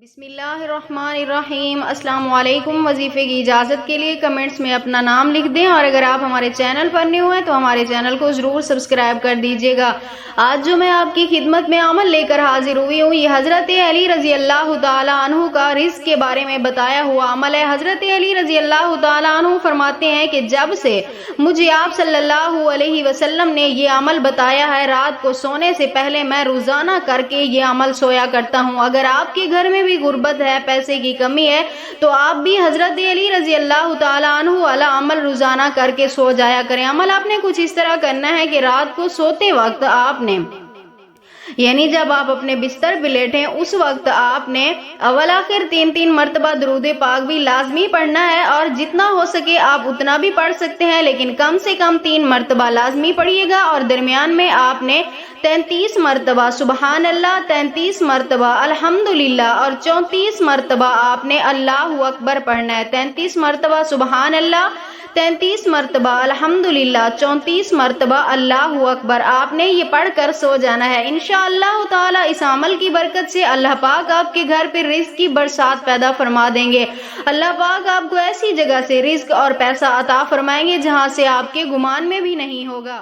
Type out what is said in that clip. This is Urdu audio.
بسم اللہ الرحمن الرحیم۔ السلام علیکم۔ وظیفے کی اجازت کے لیے کمنٹس میں اپنا نام لکھ دیں، اور اگر آپ ہمارے چینل پر نئے ہوئے تو ہمارے چینل کو ضرور سبسکرائب کر دیجیے گا۔ آج جو میں آپ کی خدمت میں عمل لے کر حاضر ہوئی ہوں، یہ حضرت علی رضی اللہ تعالیٰ عنہ کا رزق کے بارے میں بتایا ہوا عمل ہے۔ حضرت علی رضی اللہ تعالیٰ عنہ فرماتے ہیں کہ جب سے مجھے آپ صلی اللہ علیہ وسلم نے یہ عمل بتایا ہے، رات کو سونے سے پہلے میں روزانہ کر کے یہ عمل سویا کرتا ہوں۔ اگر آپ کے گھر میں بھی غربت ہے، پیسے کی کمی ہے، تو آپ بھی حضرت علی رضی اللہ تعالیٰ عنہ والا عمل روزانہ کر کے سو جایا کریں۔ عمل آپ نے کچھ اس طرح کرنا ہے کہ رات کو سوتے وقت آپ نے یعنی جب آپ اپنے بستر پہ لیٹیں اس وقت آپ نے اول آخر 3 مرتبہ درود پاک بھی لازمی پڑھنا ہے، اور جتنا ہو سکے آپ اتنا بھی پڑھ سکتے ہیں، لیکن کم سے کم 3 مرتبہ لازمی پڑھیے گا۔ اور درمیان میں آپ نے 33 مرتبہ سبحان اللہ، 33 مرتبہ الحمدللہ اور 34 مرتبہ آپ نے اللہ اکبر پڑھنا ہے۔ 33 مرتبہ سبحان اللہ، 33 مرتبہ الحمدللہ، 34 مرتبہ اللہ اکبر آپ نے یہ پڑھ کر سو جانا ہے۔ انشاءاللہ تعالی اس عمل کی برکت سے اللہ پاک آپ کے گھر پہ رزق کی برسات پیدا فرما دیں گے۔ اللہ پاک آپ کو ایسی جگہ سے رزق اور پیسہ عطا فرمائیں گے جہاں سے آپ کے گمان میں بھی نہیں ہوگا۔